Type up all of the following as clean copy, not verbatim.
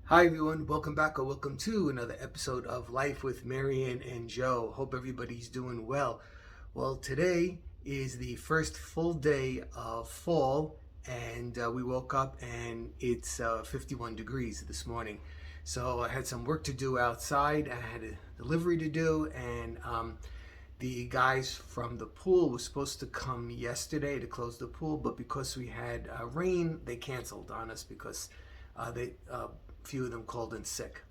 Hi everyone, welcome back or welcome to another episode of Life with Marianne and Joe. Hope everybody's doing well. Well, today is the first full day of fall, and we woke up and it's 51 degrees this morning. So I had some work to do outside. I had a delivery to do, and the guys from the pool were supposed to come yesterday to close the pool, but because we had rain, they canceled on us because they few of them called in sick.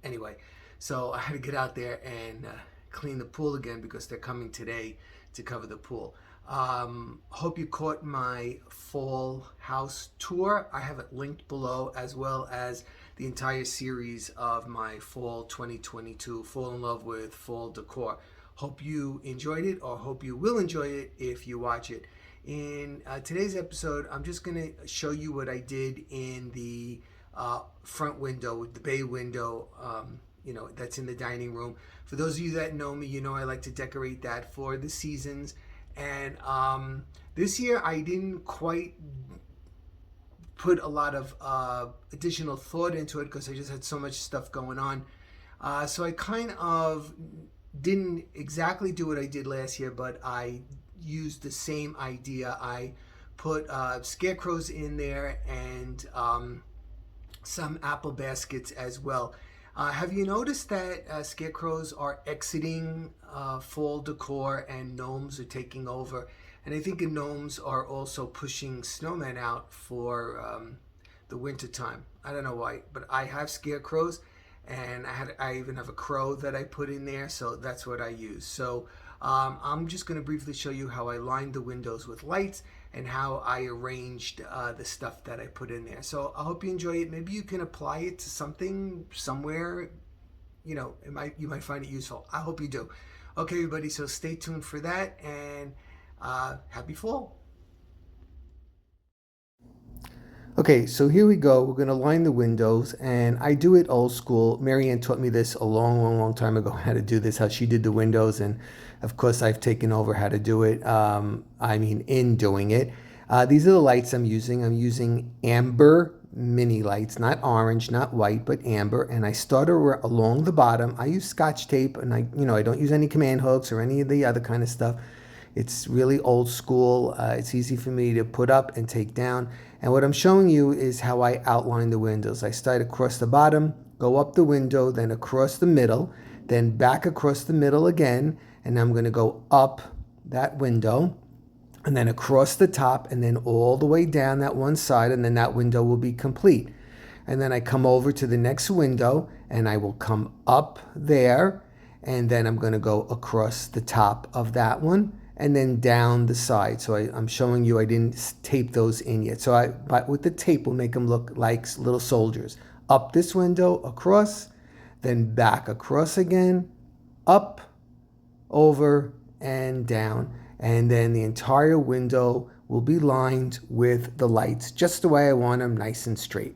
Anyway, so I had to get out there and clean the pool again because they're coming today to cover the pool. Hope you caught my fall house tour. I have it linked below, as well as the entire series of my fall 2022 Fall in Love with Fall Decor. Hope you enjoyed it, or hope you will enjoy it if you watch it. In today's episode, I'm just going to show you what I did in the front window, with the bay window, that's in the dining room. For those of you that know me, you know I like to decorate that for the seasons. And this year I didn't quite put a lot of additional thought into it because I just had so much stuff going on. So I kind of didn't exactly do what I did last year, but I used the same idea. I put scarecrows in there and some apple baskets as well. Have you noticed that scarecrows are exiting fall decor and gnomes are taking over? And I think the gnomes are also pushing snowmen out for the winter time. I don't know why, but I have scarecrows, and I even have a crow that I put in there, so that's what I use. So I'm just going to briefly show you how I lined the windows with lights and how I arranged the stuff that I put in there. So I hope you enjoy it. Maybe you can apply it to something somewhere. You might find it useful. I hope you do. Okay, everybody. So stay tuned for that, and happy fall. Okay, so here we go. We're going to line the windows, and I do it old school. Marianne taught me this a long, long, long time ago, how to do this, how she did the windows, and of course I've taken over how to do it, in doing it. These are the lights I'm using. I'm using amber mini lights, not orange, not white, but amber, and I start along the bottom. I use Scotch tape, and I don't use any command hooks or any of the other kind of stuff. It's really old school. It's easy for me to put up and take down. And what I'm showing you is how I outline the windows. I start across the bottom, go up the window, then across the middle, then back across the middle again, and I'm going to go up that window, and then across the top, and then all the way down that one side, and then that window will be complete. And then I come over to the next window, and I will come up there, and then I'm going to go across the top of that one, and then down the side. So I'm showing you I didn't tape those in yet. But with the tape, we'll make them look like little soldiers. Up this window, across, then back across again, up, over, and down. And then the entire window will be lined with the lights, just the way I want them, nice and straight.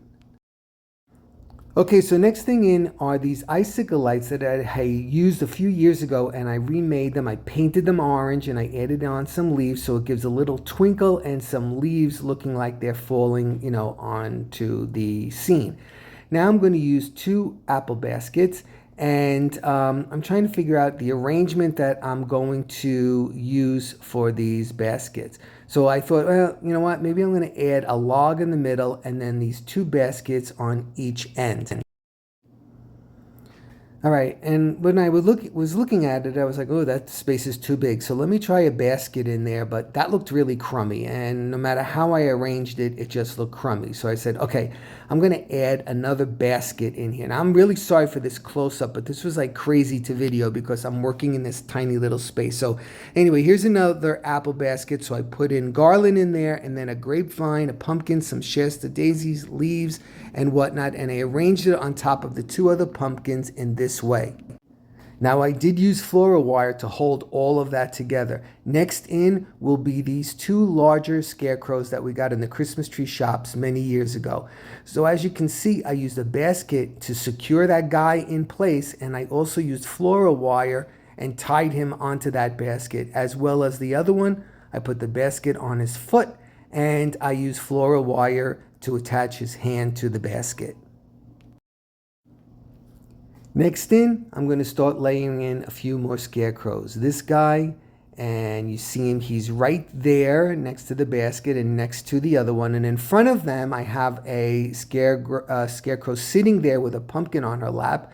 Okay, so next thing in are these icicle lights that I used a few years ago, and I remade them. I painted them orange and I added on some leaves, so it gives a little twinkle and some leaves looking like they're falling, onto the scene. Now I'm going to use 2 apple baskets, and I'm trying to figure out the arrangement that I'm going to use for these baskets. So I thought, well, you know what, maybe I'm going to add a log in the middle and then these 2 baskets on each end. All right, and when I was looking at it, I was like, oh, that space is too big. So let me try a basket in there, but that looked really crummy. And no matter how I arranged it, it just looked crummy. So I said, okay, I'm going to add another basket in here. Now, I'm really sorry for this close-up, but this was like crazy to video because I'm working in this tiny little space. So anyway, here's another apple basket. So I put in garland in there, and then a grapevine, a pumpkin, some Shasta daisies, leaves, and whatnot. And I arranged it on top of the 2 other pumpkins in this way. Now I did use floral wire to hold all of that together. Next in will be these 2 larger scarecrows that we got in the Christmas tree shops many years ago. So as you can see, I used a basket to secure that guy in place, and I also used floral wire and tied him onto that basket, as well as the other one. I put the basket on his foot, and I used floral wire to attach his hand to the basket. Next in, I'm going to start laying in a few more scarecrows. This guy, and you see him, he's right there next to the basket and next to the other one. And in front of them, I have a scarecrow sitting there with a pumpkin on her lap.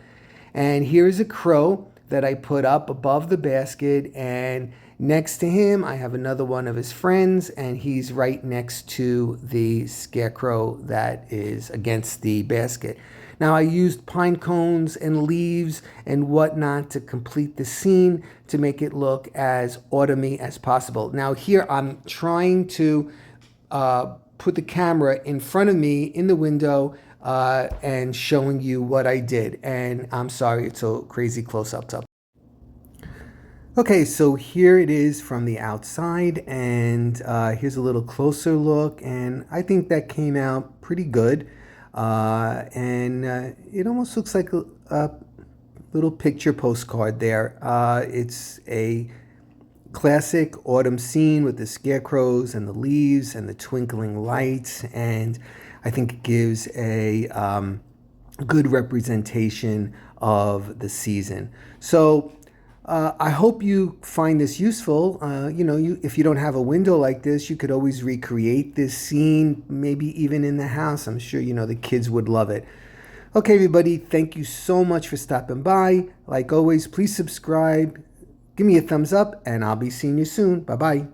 And here's a crow that I put up above the basket, and next to him I have another one of his friends, and he's right next to the scarecrow that is against the basket. Now I used pine cones and leaves and whatnot to complete the scene to make it look as autumny as possible. Now here I'm trying to put the camera in front of me in the window and showing you what I did. And I'm sorry it's so crazy close up. Okay, so here it is from the outside, and here's a little closer look, and I think that came out pretty good. And it almost looks like a little picture postcard there. It's a classic autumn scene with the scarecrows and the leaves and the twinkling lights, and I think it gives a good representation of the season. So I hope you find this useful. If you don't have a window like this, you could always recreate this scene, maybe even in the house. I'm sure the kids would love it. Okay, everybody, thank you so much for stopping by. Like always, please subscribe, give me a thumbs up, and I'll be seeing you soon. Bye-bye.